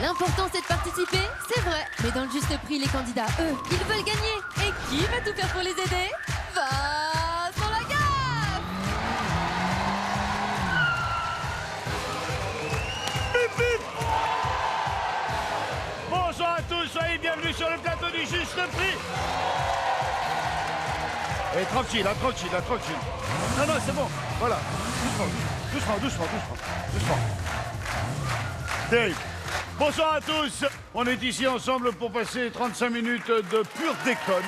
L'important c'est de participer, c'est vrai. Mais dans le juste prix, les candidats, eux, ils veulent gagner. Et qui va tout faire pour les aider? Vincent Lagaffe. Bip, bip. Bonsoir à tous, soyez bienvenus sur le plateau du Juste Prix. Et tranquille, hein, tranquille, hein, tranquille. Non, non, c'est bon, voilà. Doucement. Dave, bonsoir à tous. On est ici ensemble pour passer 35 minutes de pure déconne.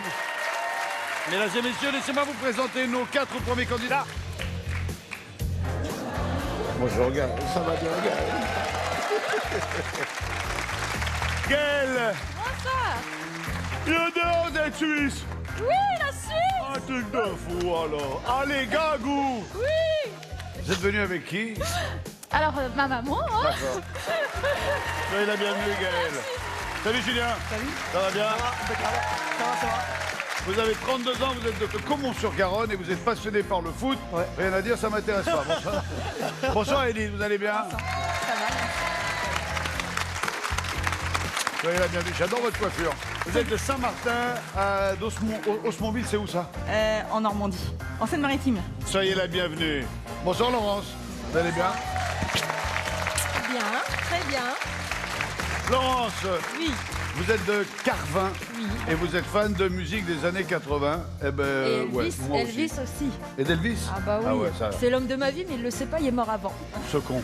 Mesdames et messieurs, laissez-moi vous présenter nos 4 premiers candidats. Bonjour, Gaël. Ça va bien, Gaël? Gaël. Bonsoir. J'adore d'être suisse. Oui, la Suisse. Un truc de fou, alors. Allez, Gagou. Oui. Vous êtes venu avec qui? Alors, ma maman, hein. D'accord. Soyez la bienvenue, Gaël. Salut, Julien. Salut. Ça va bien? Ça va. Vous avez 32 ans, vous êtes de Caumont-sur-Garonne et vous êtes passionné par le foot. Ouais. Rien à dire, ça m'intéresse pas. Bonsoir. Bonsoir, Edith, vous allez bien? Ça va. Soyez la bienvenue. J'adore votre coiffure. Vous êtes de Saint-Martin à Osmonville, c'est où ça? En Normandie, en Seine-Maritime. Soyez la bienvenue. Bonsoir, Laurence. Vous allez bien? Bien, très bien. Laurence, Oui. vous êtes de Carvin et vous êtes fan de musique des années 80. Eh ben, Et Elvis, ouais, moi Elvis aussi. aussi. Et d'Elvis? Ah bah oui, ouais, ça, c'est l'homme de ma vie, mais il le sait pas, il est mort avant. ce con.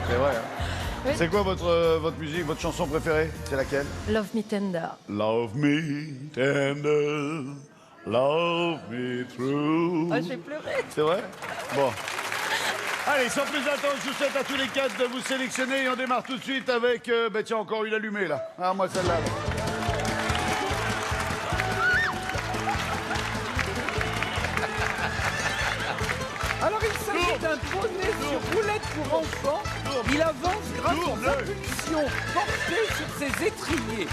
C'est vrai, hein. Oui. C'est quoi votre musique, votre chanson préférée? C'est laquelle? Love Me Tender. Love me tender, love me true. Oh, j'ai pleuré. C'est vrai? Bon. Allez, sans plus attendre, je vous souhaite à tous les 4 de vous sélectionner et on démarre tout de suite avec, tiens, encore une allumée là. Ah, moi celle-là. Alors il s'agit d'un poney sur roulette pour enfants. Il avance grâce aux impulsions portées sur ses étriers.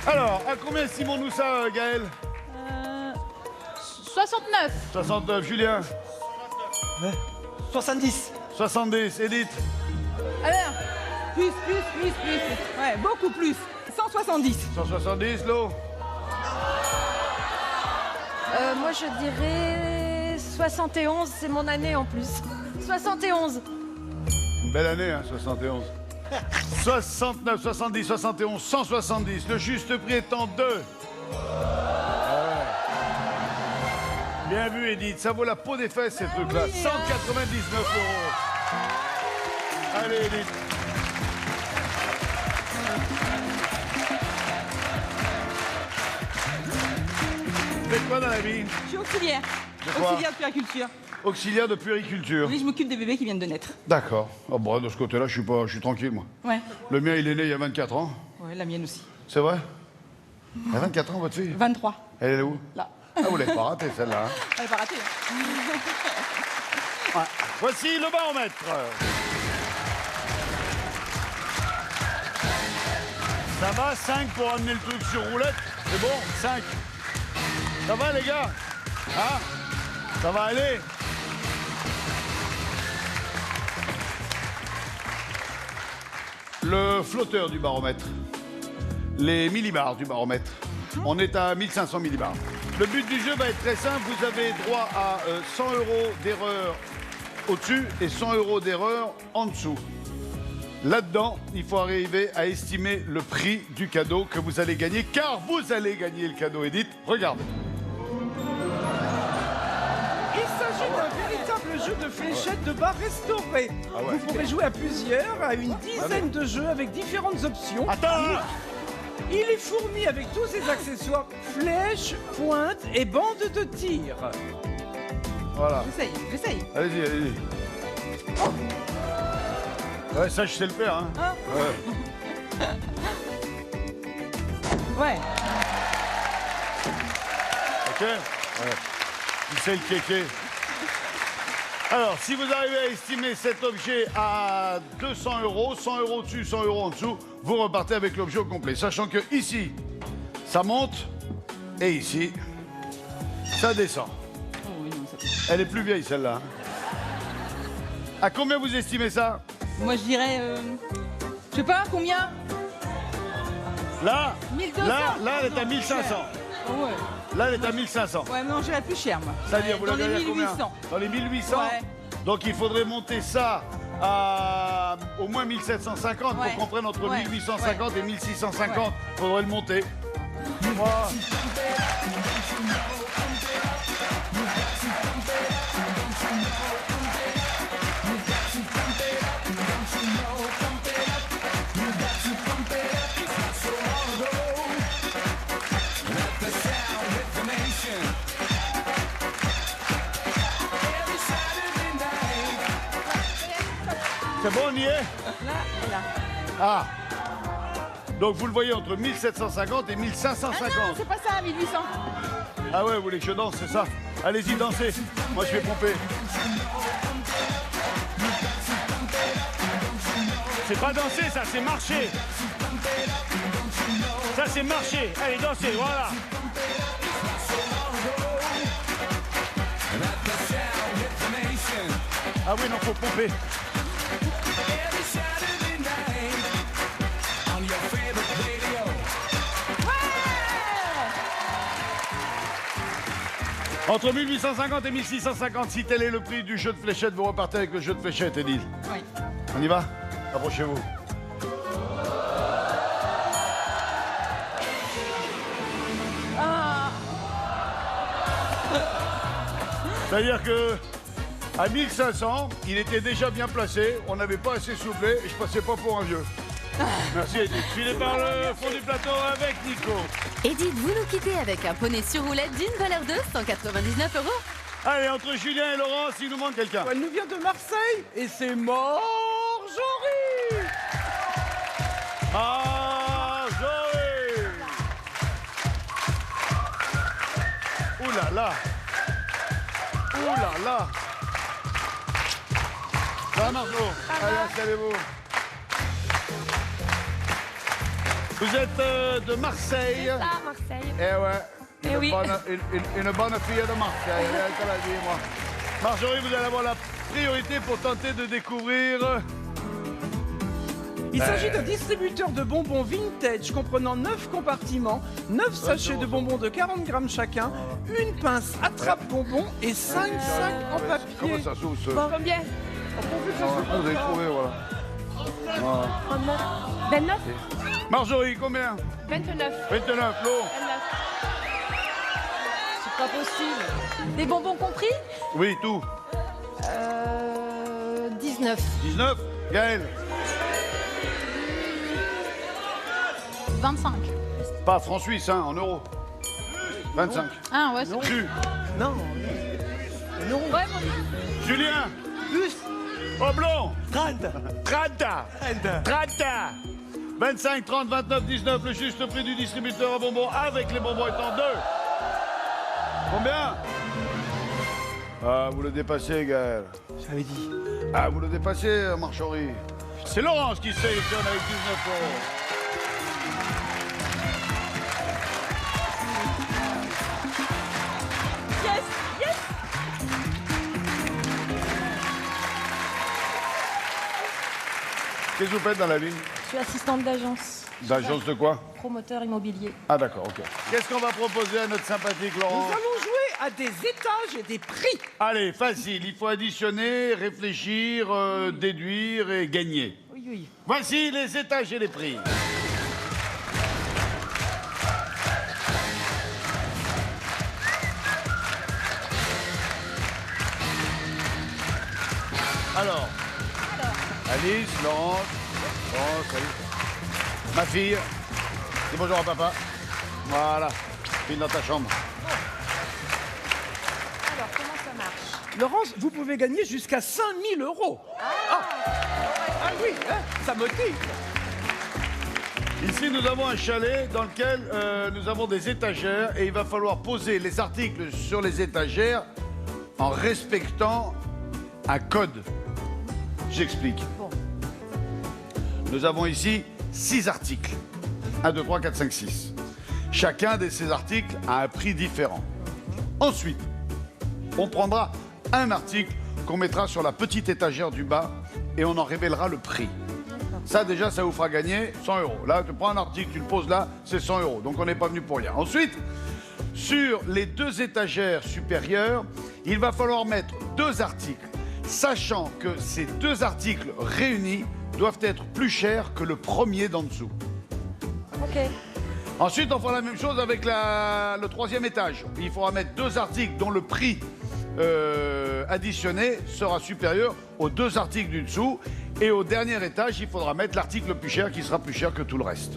Alors, à combien estimons-nous ça, Gaël? 69. 69, Julien? 70. 70, Edith? Alors, Plus. Ouais, beaucoup plus. 170. 170, Lo? moi je dirais 71, c'est mon année en plus. 71. Une belle année, hein, 71. 69, 70, 71, 170. Le juste prix étant 2. Bien vu, Edith. Ça vaut la peau des fesses, ces trucs-là. oui, 199 €. Allez, Edith. Vous faites quoi dans la vie? Je suis auxiliaire. De quoi? Auxiliaire de puériculture. Auxiliaire de puériculture. Oui, je m'occupe des bébés qui viennent de naître. D'accord. Oh, bon, de ce côté-là, je suis tranquille, moi. Ouais. Le mien, il est né il y a 24 ans. Ouais, la mienne aussi. C'est vrai? Elle a 24 ans, votre fille? 23. Elle est où? Là. Ah, vous l'avez pas raté, celle-là. Hein? Elle n'est pas ratée. Hein. Voici le baromètre. Ça va, 5 pour amener le truc sur roulette? C'est bon, 5. Ça va, les gars? Hein? Ça va aller? Le flotteur du baromètre. Les millibars du baromètre. On est à 1500 millibars. Le but du jeu va être très simple. Vous avez droit à 100 € d'erreur au-dessus et 100 € d'erreur en dessous. Là-dedans, il faut arriver à estimer le prix du cadeau que vous allez gagner, car vous allez gagner le cadeau, Edith. Regardez. Il s'agit d'un véritable jeu de fléchettes de bar restauré. Ah ouais. Vous pourrez jouer à plusieurs, à une dizaine de jeux avec différentes options. Attends! Il est fourni avec tous ses accessoires, flèches, pointes et bandes de tir. Voilà. J'essaye. Allez-y, allez-y. Ouais, ça, je sais le faire, hein. Hein? Ouais. Ouais. Ok? Ouais. Tu sais le kéké. Alors, si vous arrivez à estimer cet objet à 200 €, 100 € au-dessus, 100 € en dessous, vous repartez avec l'objet au complet. Sachant que ici, ça monte et ici, ça descend. Oh, oui, non. Elle est plus vieille, celle-là. À combien vous estimez ça? Moi, je dirais... je sais pas, combien? Là, 1200. là, elle est à 1500. Oh, ouais. Là, elle est à 1500. Ouais, mais non, j'irais plus cher, moi. C'est-à-dire, vous Dans l'avez les à combien? 1800. Dans les 1800. Ouais. Donc, il faudrait monter ça à au moins 1750 Ouais. pour qu'on prenne entre Ouais. 1850 et 1650. Ouais. Il faudrait le monter. Voilà. C'est bon, on y est? Là, là. Ah. Donc vous le voyez entre 1750 et 1550. Ah non, c'est pas ça, 1800. Ah ouais, vous voulez que je danse, c'est ça? Allez-y, dansez. Moi, je vais pomper. C'est pas danser, ça, c'est marcher. Ça, c'est marcher. Allez, dansez, voilà. Ah oui, non, faut pomper. Entre 1850 et 1650, si tel est le prix du jeu de fléchettes, vous repartez avec le jeu de fléchettes, Edith. Oui. On y va? Approchez-vous. C'est-à-dire que à 1500, il était déjà bien placé, on n'avait pas assez soufflé et je passais pas pour un vieux. Merci Edith. Filez par le fond du plateau avec Nico. Edith, vous nous quittez avec un poney sur roulette d'une valeur de 199 €. Allez, entre Julien et Laurence, il nous manque quelqu'un. Elle nous vient de Marseille et c'est Marjorie. Marjorie. Ouh là là. Ouh là là. Ça va, Marjo? Allez, installez-vous. Vous êtes de Marseille. Ah, Marseille. Eh ouais. Eh oui. Une bonne fille de Marseille, elle te l'a dit, moi. Marjorie, vous allez avoir la priorité pour tenter de découvrir... Il s'agit d'un distributeur de bonbons vintage comprenant 9 compartiments, 9 sachets de bonbons de 40 grammes chacun, une pince attrape-bonbons et 5 sacs en papier. Comment ça s'ouvre ce... Combien Vous avez trouvé, voilà. Voilà. 29. Marjorie, combien? 29. 29, l'eau. 29. C'est pas possible. Des bonbons compris? Oui, tout. 19. 19, Gaël. 25. Pas francs suisses, hein, en euros. 25. Ah ouais, c'est Tu. Non, Ouais, Julien. plus Oblong. 30. 30. 25, 30, 29, 19, le juste prix du distributeur à bonbons avec les bonbons étant 2. Combien? Ah, vous le dépassez, Gaël. J'avais dit. Ah, vous le dépassez, Marjorie. C'est Laurence qui sélectionne avec 19 euros. yes, yes. Qu'est-ce que vous faites dans la vie? Je suis assistante d'agence. D'agence de quoi? Promoteur immobilier. Ah d'accord, ok. Qu'est-ce qu'on va proposer à notre sympathique Nous Laurent? allons jouer à des étages et des prix. Allez, facile, il faut additionner, réfléchir, déduire et gagner. Oui, oui. Voici les étages et les prix. Alors, Alice, Laurence, salut. Ma fille, dis bonjour à papa. Voilà, file dans ta chambre. Alors, comment ça marche? Laurence, vous pouvez gagner jusqu'à 5 000 €. Ah oui, hein, ça motive. Ici, nous avons un chalet dans lequel nous avons des étagères et il va falloir poser les articles sur les étagères en respectant un code. J'explique. Nous avons ici 6 articles. 1, 2, 3, 4, 5, 6. Chacun de ces articles a un prix différent. Ensuite, On prendra un article qu'on mettra sur la petite étagère du bas et on en révélera le prix. Ça, déjà, ça vous fera gagner 100 euros. Là, tu prends un article, tu le poses là, c'est 100 euros. Donc, on n'est pas venu pour rien. Ensuite, sur les 2 étagères supérieures, il va falloir mettre 2 articles, sachant que ces 2 articles réunis doivent être plus chers que le premier d'en dessous. Ok. Ensuite, on fera la même chose avec le 3e étage. Il faudra mettre 2 articles dont le prix additionné sera supérieur aux 2 articles du dessous. Et au dernier étage, il faudra mettre l'article le plus cher qui sera plus cher que tout le reste.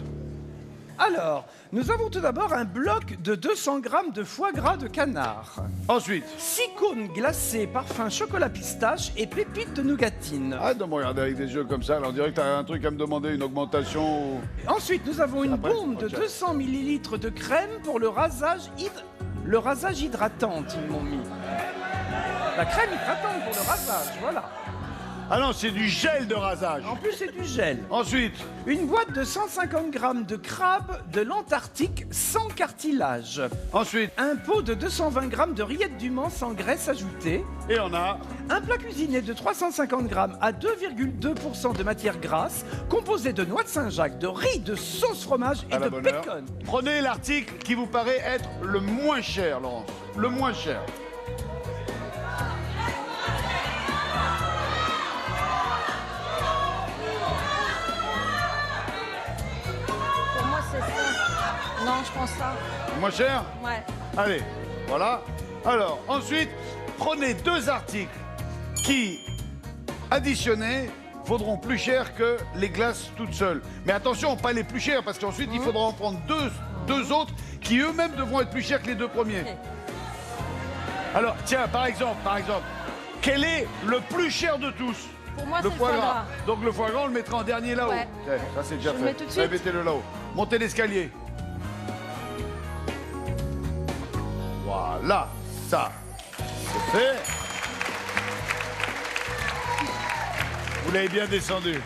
Alors, nous avons tout d'abord un bloc de 200 grammes de foie gras de canard. Ensuite, 6 cônes glacés parfum chocolat pistache et pépites de nougatine. arrête de me regarder avec des yeux comme ça. Alors, on dirait que tu as un truc à me demander, une augmentation. Ensuite, nous avons une Après, bombe de ok. 200 ml de crème pour le rasage hydratante, ils m'ont mis. La crème hydratante pour le rasage, voilà. Ah non, c'est du gel de rasage. En plus, c'est du gel. Ensuite, Une boîte de 150 grammes de crabe de l'Antarctique sans cartilage. ensuite, Un pot de 220 grammes de rillettes du Mans sans graisse ajoutée. et on a Un plat cuisiné de 350 grammes à 2,2% de matière grasse, composé de noix de Saint-Jacques, de riz, de sauce fromage et à la de bonne heure. bacon. Prenez l'article qui vous paraît être le moins cher, Laurence. Le moins cher. Pour moi, c'est ça. Non, je prends ça. Le moins cher? Ouais. Allez, voilà. Alors, ensuite, prenez 2 articles qui, additionnés, vaudront plus cher que les glaces toutes seules. Mais attention, pas les plus chers, parce qu'ensuite, il faudra en prendre deux autres qui eux-mêmes devront être plus chers que les 2 premiers. Ok. Alors, tiens, par exemple, quel est le plus cher de tous? Pour moi, Le c'est foie gras. Donc le foie gras, on le mettra en dernier là-haut. Ouais. Tiens, ça, c'est déjà Je le fait. mets tout de suite. Mettez-le là-haut. Montez l'escalier. Voilà, ça, c'est fait. Vous l'avez bien descendu.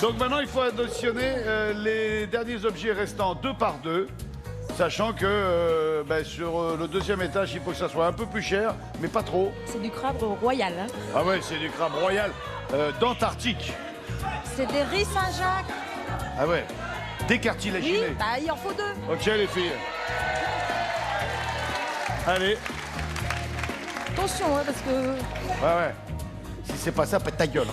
Donc maintenant, il faut additionner les derniers objets restants 2 par 2, sachant que sur le 2e étage, il faut que ça soit un peu plus cher, mais pas trop. C'est du crabe royal. Hein. Ah ouais, c'est du crabe royal d'Antarctique. C'est des riz Saint-Jacques. Ah ouais, Oui, décartilaginé. bah il en faut 2. Ok les filles. Allez, Attention, hein, parce que... ouais. Si c'est pas ça, pète ta gueule.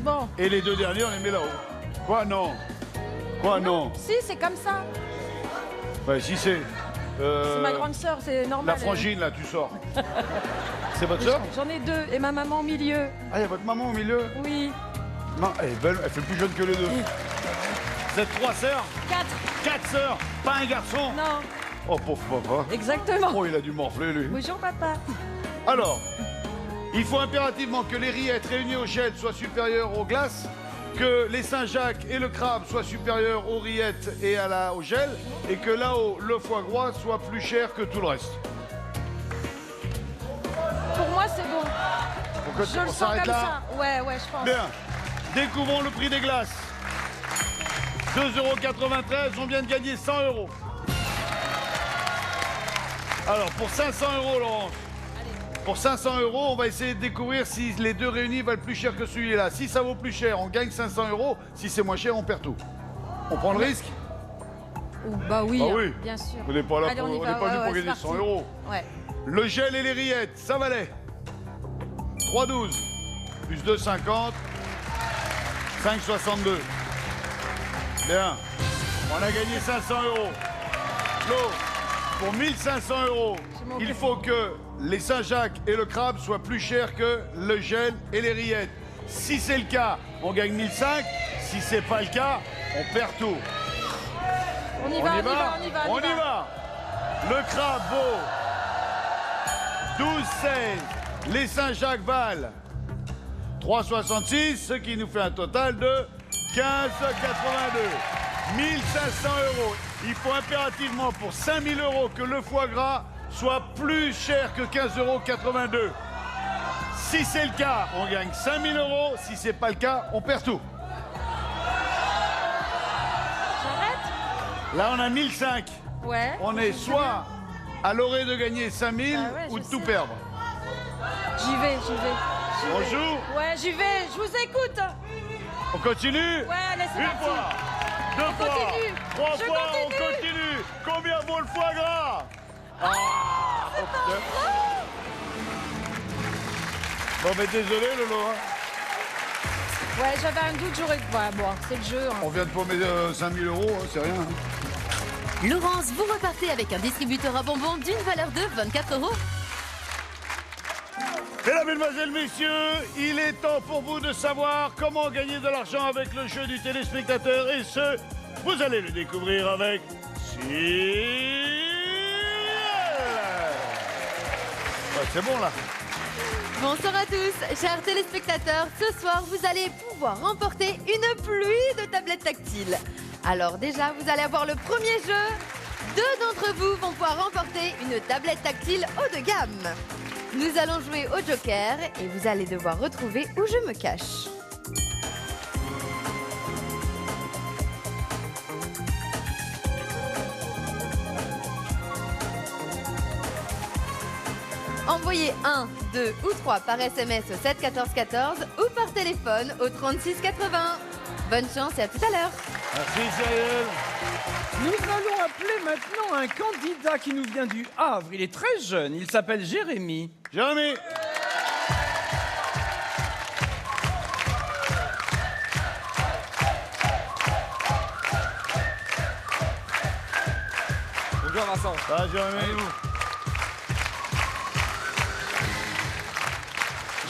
Bon. Et les 2 derniers, on les met là-haut. Quoi non? Quoi non? Si, c'est comme ça. Ouais, si c'est... C'est ma grande sœur, c'est normal. La frangine, là, tu sors. C'est votre sœur? J'en ai 2 et ma maman au milieu. Ah, il y a votre maman au milieu? Oui. Non, elle est belle, elle fait plus jeune que les 2. Vous êtes 3 sœurs? 4. 4 sœurs? Pas un garçon? Non, Oh, pauvre papa. exactement. Oh, il a dû morfler, lui. Bonjour papa. Alors, il faut impérativement que les rillettes réunies au gel soient supérieures aux glaces, que les Saint-Jacques et le crabe soient supérieurs aux rillettes et au gel, et que là-haut, le foie gras soit plus cher que tout le reste. Pour moi, c'est bon. Pourquoi Je le on sens s'arrête comme là? ça. Ouais, je pense. Bien. Découvrons le prix des glaces. 2,93 €, on vient de gagner 100 €. Alors, pour 500 €, Laurence, pour 500 €, on va essayer de découvrir si les 2 réunis valent plus cher que celui-là. Si ça vaut plus cher, on gagne 500 €. Si c'est moins cher, on perd tout. On prend le risque? Bah oui, Bah hein, oui. bien sûr. On n'est pas là Allez, pour, on y on va, n'est pas venu ouais, pour ouais, gagner c'est 100 parti. €. Ouais. Le gel et les rillettes, ça valait 3,12 plus 2,50, 5,62. Bien. On a gagné 500 €. Flo, pour 1500 €, il faut que les Saint-Jacques et le crabe soient plus chers que le gel et les rillettes. Si c'est le cas, on gagne 1500. Si c'est pas le cas, on perd tout. On y va. Le crabe vaut 12,16. Les Saint-Jacques valent 3,66, ce qui nous fait un total de 15,82. 1500 €. Il faut impérativement pour 5000 € que le foie gras soit plus cher que 15,82 €. Si c'est le cas, on gagne 5000 €. Si c'est pas le cas, on perd tout. J'arrête. Là, on a 1005. Ouais. On est soit à Loré de gagner 5000 Ah ouais, ou de je tout sais. perdre. J'y vais. On joue? Ouais, j'y vais, je vous écoute. On continue? Ouais, allez, c'est Une parti. fois, deux fois, continue. trois Je fois, on continue. continue. Combien vaut le foie gras? Ah, oh, putain. Bon, mais désolé, Lolo. Hein. Ouais, j'avais un doute, j'aurais... Ouais, bon, c'est le jeu. Hein. On vient de paumer 5000 €, hein, c'est rien. Hein. Laurence, vous repartez avec un distributeur à bonbons d'une valeur de 24 €. Mesdames, Mesdemoiselles, Messieurs, il est temps pour vous de savoir comment gagner de l'argent avec le jeu du téléspectateur. Et ce, vous allez le découvrir avec Cyrielle. Ouais, c'est bon, là. Bonsoir à tous, chers téléspectateurs. Ce soir, vous allez pouvoir remporter une pluie de tablettes tactiles. Alors déjà, vous allez avoir le premier jeu. 2 d'entre vous vont pouvoir remporter une tablette tactile haut de gamme. Nous allons jouer au Joker et vous allez devoir retrouver où je me cache. Envoyez 1, 2 ou 3 par SMS au 7 14 14 ou par téléphone au 36 80. Bonne chance et à tout à l'heure. Merci, Cyrielle. Nous allons appeler maintenant un candidat qui nous vient du Havre. Il est très jeune, il s'appelle Jérémy. Jérémy. Bonjour Vincent. Ça va, Jérémy?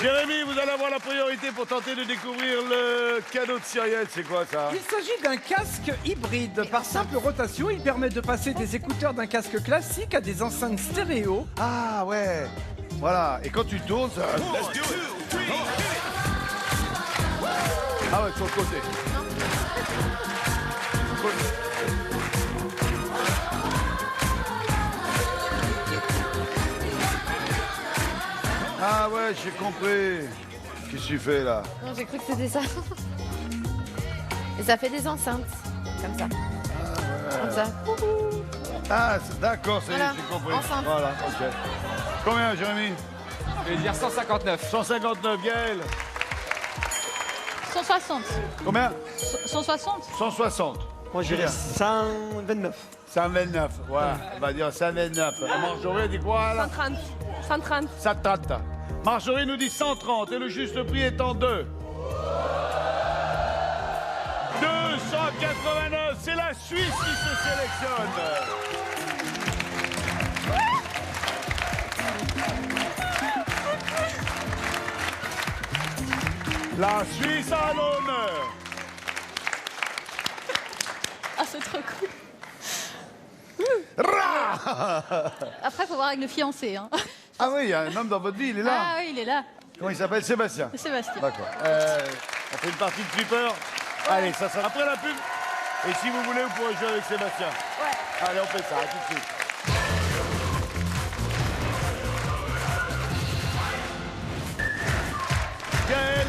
Jérémy, vous allez avoir la priorité pour tenter de découvrir le cadeau de Cyrielle. C'est quoi, ça? Il s'agit d'un casque hybride. Par simple rotation, il permet de passer des écouteurs d'un casque classique à des enceintes stéréo. Ah, ouais. Voilà. Et quand tu tournes, ça... Ah ouais, sur le côté. Sur le côté. Ah ouais, j'ai compris. Qu'est-ce que tu fais là? Non, j'ai cru que c'était ça. Et ça fait des enceintes, comme ça. Comme ça. Ah, d'accord, c'est Voilà, j'ai compris. enceinte. Voilà, ok. Combien, Jérémy? Je vais dire 159. 159, Gaël. 160. Combien? 160. 160. Moi, je dirais 129. 129, voilà. On va dire 129. Marjorie dit quoi, là? 130. 130. 130. Marjorie nous dit 130 et le juste prix étant 2. 289, c'est la Suisse qui se sélectionne. La Suisse à l'honneur. Ah, c'est trop cool. Rah. Après, faut voir avec le fiancé. Hein. Ah oui, il y a un homme dans votre vie, il est là. Ah oui, il est là. Comment il s'appelle? Sébastien. Sébastien. D'accord. On fait une partie de flipper. Allez, ça sera après la pub. Et si vous voulez, vous pourrez jouer avec Sébastien. Ouais. Allez, on fait ça. À tout de suite. Gaël,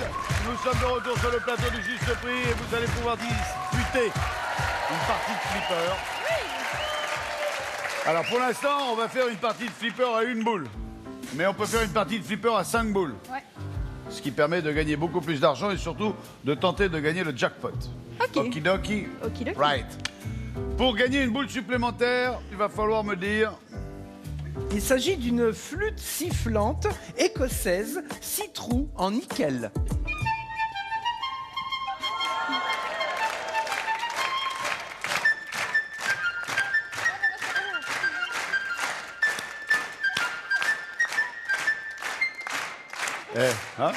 nous sommes de retour sur le plateau du Juste Prix et vous allez pouvoir disputer une partie de flipper. Alors pour l'instant, on va faire une partie de flipper à 1 boule. Mais on peut faire une partie de flipper à 5 boules. Ouais. Ce qui permet de gagner beaucoup plus d'argent et surtout de tenter de gagner le jackpot. Ok. Okidoki. Okidoki. Right. Pour gagner une boule supplémentaire, il va falloir me dire... Il s'agit d'une flûte sifflante écossaise, 6 trous en nickel. Hein?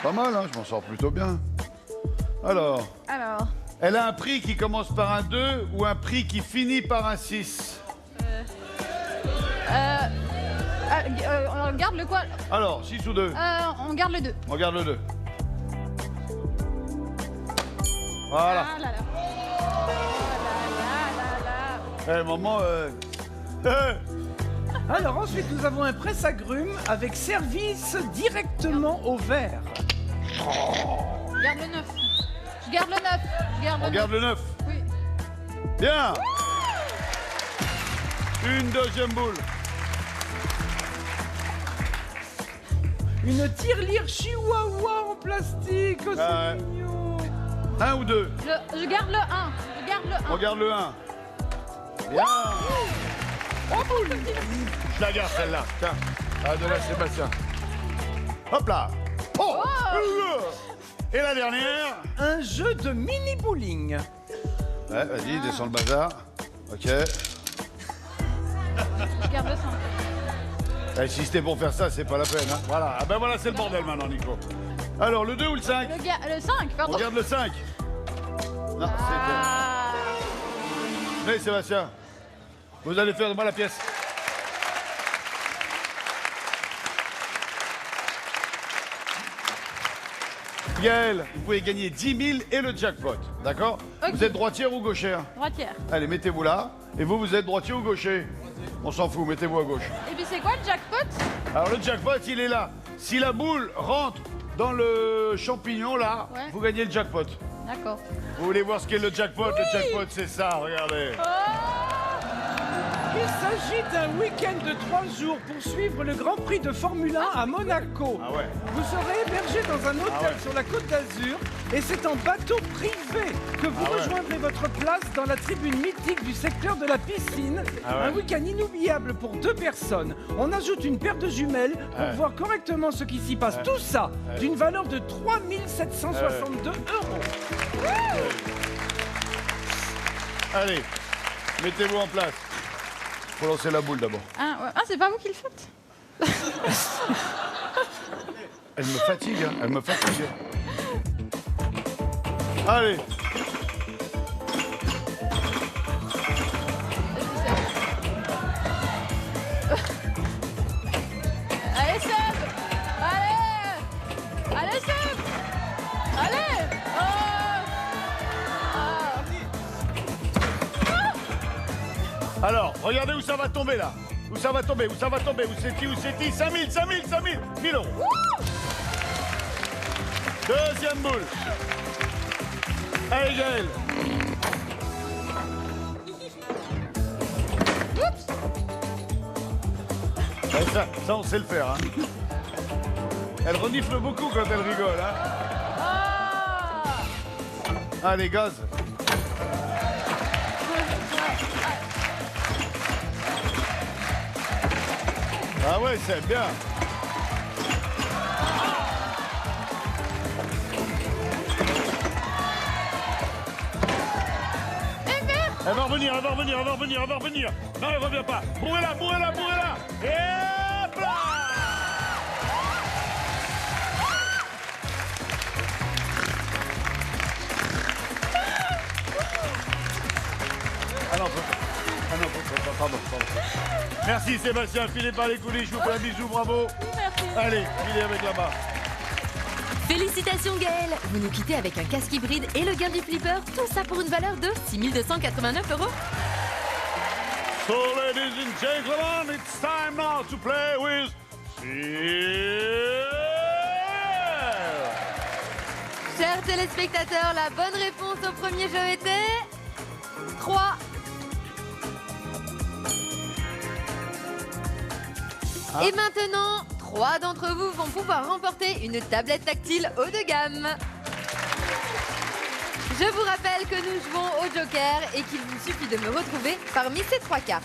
Pas mal, hein? Je m'en sors plutôt bien. Alors, elle a un prix qui commence par un 2 ou un prix qui finit par un 6? On garde le quoi? Alors, 6 ou 2? On garde le 2. On regarde le 2. Voilà. Ah là là. Maman... Alors ensuite, nous avons un presse-agrumes avec service directement au verre. Je garde le 9. Je garde le 9. Je garde le On 9. garde le 9. Oui. Bien. Une deuxième boule. Une tirelire chihuahua en plastique. Oh, c'est Ouais. mignon. Un ou deux. Je garde le 1. Je garde le 1. Regarde le 1. Bien. Je la garde celle-là. Tiens. Ah, de là, Sébastien. Hop là. Oh. Et la dernière. Un jeu de mini bowling. Ouais, vas-y, descends le bazar. Ok. Je garde le 5. Eh, si c'était pour faire ça, c'est pas la peine. Hein. Voilà. Ah ben voilà, c'est le bordel maintenant, Nico. Alors, le 2 ou le 5? Le 5, pardon. Regarde le 5. Non, Ah. c'est... Mais Sébastien, vous allez faire de moi la pièce. Gaël, vous pouvez gagner 10 000 et le jackpot, d'accord? Ok. Vous êtes droitière ou gauchère? Droitière. Allez, mettez-vous là. Et vous, vous êtes droitier ou gaucher? On s'en fout, mettez-vous à gauche. Et puis c'est quoi le jackpot? Alors le jackpot, il est là. Si la boule rentre dans le champignon, là, Ouais. vous gagnez le jackpot. D'accord. Vous voulez voir ce qu'est le jackpot? Le jackpot, c'est ça, regardez. Il s'agit d'un week-end de 3 jours pour suivre le Grand Prix de Formule 1 à Monaco. Ah ouais. Vous serez hébergé dans un hôtel Ah ouais. sur la Côte d'Azur et c'est en bateau privé que vous Ah ouais. rejoindrez votre place dans la tribune mythique du secteur de la piscine. Ah ouais. Un week-end inoubliable pour 2 personnes. On ajoute une paire de jumelles pour Ouais. voir correctement ce qui s'y passe. Ouais. Tout ça Ouais. d'une valeur de 3 762 euros. Allez, mettez-vous en place. Faut lancer la boule d'abord. Ah, ouais. Ah, c'est pas vous qui le faites? Elle me fatigue, hein. Elle me fatigue. Allez. Allez, Seb! Allez! Allez, Seb! Allez! Oh! Alors, regardez où ça va tomber là. Où ça va tomber, où ça va tomber, où c'est-il, où c'est-il? 5 000, 5 000, 5 000, 1000 euros. Deuxième boule. Allez, Gaël. Ouais, ça, on sait le faire. Hein. Elle renifle beaucoup quand elle rigole. Hein. Allez, gaz. Ah ouais, c'est bien. Elle va revenir, elle va revenir, elle va revenir, elle va revenir. Non, elle revient pas. Bourrez-la, bourrez-la, bourrez-la. Et hop là. Ah non, faut pas. Ah non, faut pas. Pardon. Merci Sébastien, filez par les coulisses, je vous fais un bisou, bravo. Merci. Allez, filez avec la barre. Félicitations Gaël, vous nous quittez avec un casque hybride et le gain du flipper, tout ça pour une valeur de 6 289 €. So, ladies and gentlemen, it's time now to play with Ciel. Chers téléspectateurs, la bonne réponse au premier jeu était 3. Ah. Et maintenant, 3 d'entre vous vont pouvoir remporter une tablette tactile haut de gamme. Je vous rappelle que nous jouons au Joker et qu'il vous suffit de me retrouver parmi ces 3 cartes.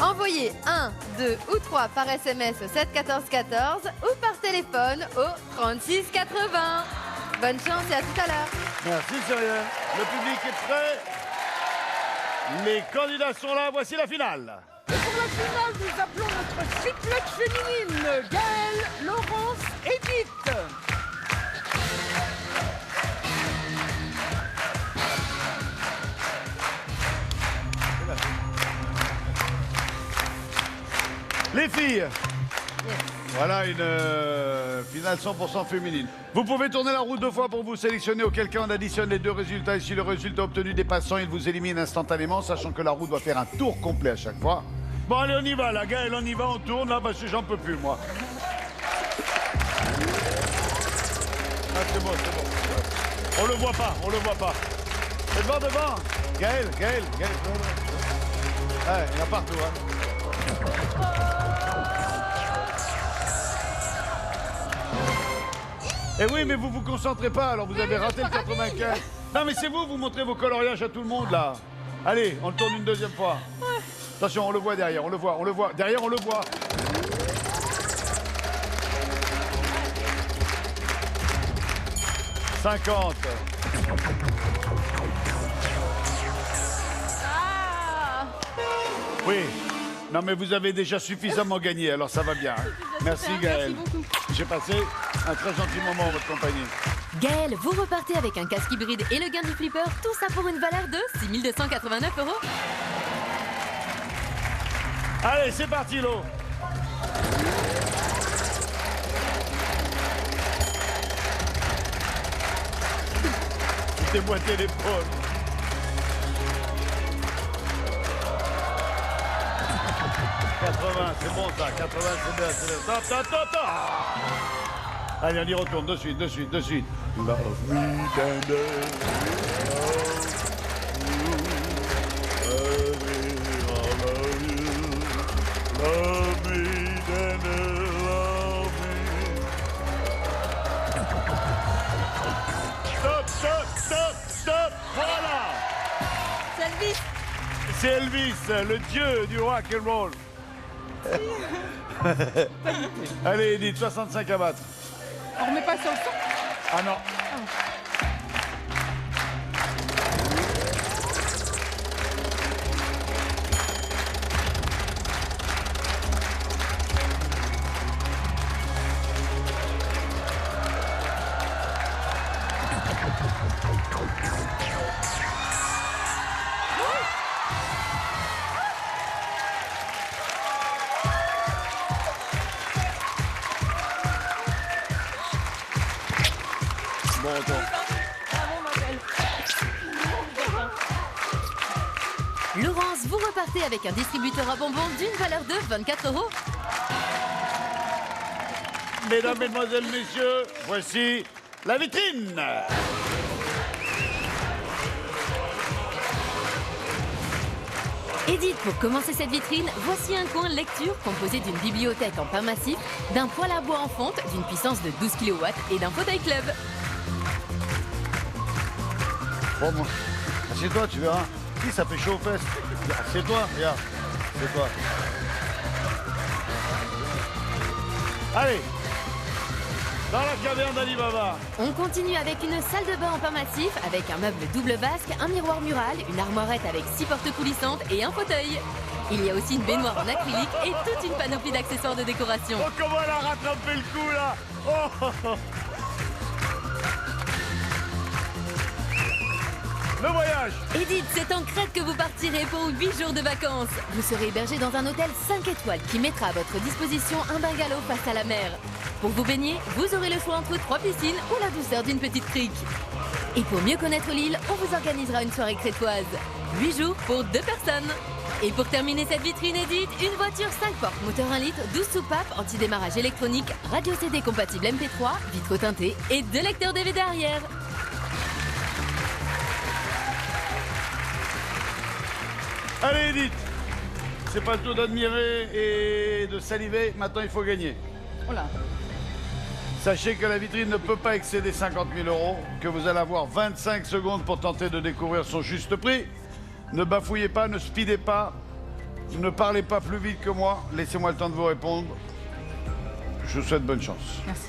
Envoyez 1, 2 ou 3 par SMS au 7 14 14 ou par téléphone au 36 80. Bonne chance et à tout à l'heure. Merci Cyrielle. Le public est prêt. Les candidats sont là, voici la finale. Et pour la finale, nous appelons notre triplette féminine, Gaëlle, Laurence, Edith. Les filles, voilà une finale 100% féminine. Vous pouvez tourner la roue 2 fois pour vous sélectionner, auquel cas on additionne les 2 résultats. Et si le résultat obtenu dépasse 100, il vous élimine instantanément, sachant que la roue doit faire un tour complet à chaque fois. Bon allez, on y va, la Gaëlle, on y va, on tourne là, parce que j'en peux plus moi. c'est bon, c'est bon. On le voit pas, on le voit pas. C'est devant. Gaël. Ouais, il y en a partout, hein. Eh oui, mais vous vous concentrez pas, alors vous avez raté le 95. Non, mais c'est vous montrez vos coloriages à tout le monde, là. Allez, on le tourne une deuxième fois. Attention, on le voit derrière, on le voit. Derrière, on le voit. « 50. » Oui. Non, mais vous avez déjà suffisamment gagné, alors ça va bien. Hein. Merci, Gaël. Merci beaucoup. J'ai passé un très gentil moment en votre compagnie. Gaël, vous repartez avec un casque hybride et le gain du flipper, tout ça pour une valeur de 6 289 €. Allez, c'est parti, Lo. Tu t'es boité l'épaule. C'est bon ça, 80 c'est bien, c'est bien. Top. Allez, on y retourne, de suite. Love me tender, love me tender, love me. Stop, voilà. C'est Elvis, le dieu du rock and roll. Allez, Edith, 65 à battre. On remet pas sur le son. Ah non. Bon retour. Laurence, vous repartez avec un distributeur à bonbons d'une valeur de 24 €. Mesdames, mesdemoiselles, messieurs, voici la vitrine. Edith, pour commencer cette vitrine, voici un coin lecture composé d'une bibliothèque en pain massif, d'un poêle à bois en fonte, d'une puissance de 12 kW et d'un fauteuil club. Bon, moi, assieds-toi, tu verras. Si, ça fait chaud aux fesses. Assieds-toi, regarde. Assieds-toi. Allez, dans la caverne d'Alibaba. On continue avec une salle de bain en pain massif, avec un meuble double basque, un miroir mural, une armoirette avec 6 portes coulissantes et un fauteuil. Il y a aussi une baignoire en acrylique et toute une panoplie d'accessoires de décoration. Oh, comment elle a rattrapé le coup, là. Oh. Le voyage. Edith, c'est en Crète que vous partirez pour 8 jours de vacances. Vous serez hébergé dans un hôtel 5 étoiles qui mettra à votre disposition un bungalow face à la mer. Pour vous baigner, vous aurez le choix entre 3 piscines ou la douceur d'une petite crique. Et pour mieux connaître l'île, on vous organisera une soirée crétoise. 8 jours pour 2 personnes. Et pour terminer cette vitrine Edith, une voiture 5 portes, moteur 1 litre, 12 soupapes, anti-démarrage électronique, radio CD compatible MP3, vitre teintée et 2 lecteurs DVD arrière. Allez, Edith. C'est pas le tour d'admirer et de saliver. Maintenant, il faut gagner. Oh là. Sachez que la vitrine ne peut pas excéder 50 000 €, que vous allez avoir 25 secondes pour tenter de découvrir son juste prix. Ne bafouillez pas, ne speedez pas, ne parlez pas plus vite que moi. Laissez-moi le temps de vous répondre. Je vous souhaite bonne chance. Merci.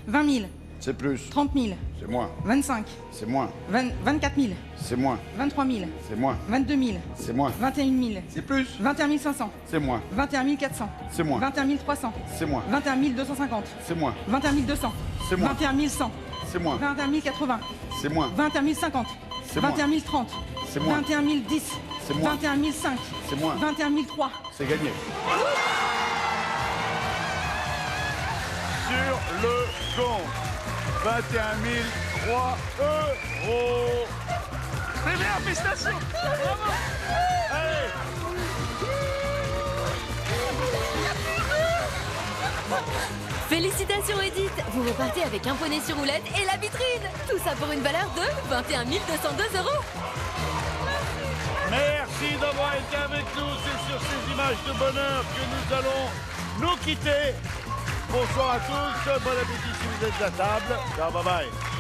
20 000, C'est plus. 30 000, C'est moins. 25, C'est moins. 24 000, C'est moins. 23 000, C'est moins. 22 000, C'est moins. 21 000, C'est plus. 21 500, C'est moins. 21 400, C'est moins. 21 300, C'est moins. 21 250, C'est moins. 21 200, C'est moins. 21 100, C'est moins. 21 80, C'est moins. 21 50, C'est moins. 21 30, C'est moins. 21 10, C'est moins. 21 5, C'est moins. 21 3. C'est gagné. Sur le compte. 21 003 €. C'est bien, félicitations. Allez. Félicitations Edith, vous repartez avec un poney sur roulette et la vitrine. Tout ça pour une valeur de 21 202 €. Merci d'avoir été avec nous. C'est sur ces images de bonheur que nous allons nous quitter. Bonsoir à tous. Bon appétit si vous êtes à table. Ciao, bye bye.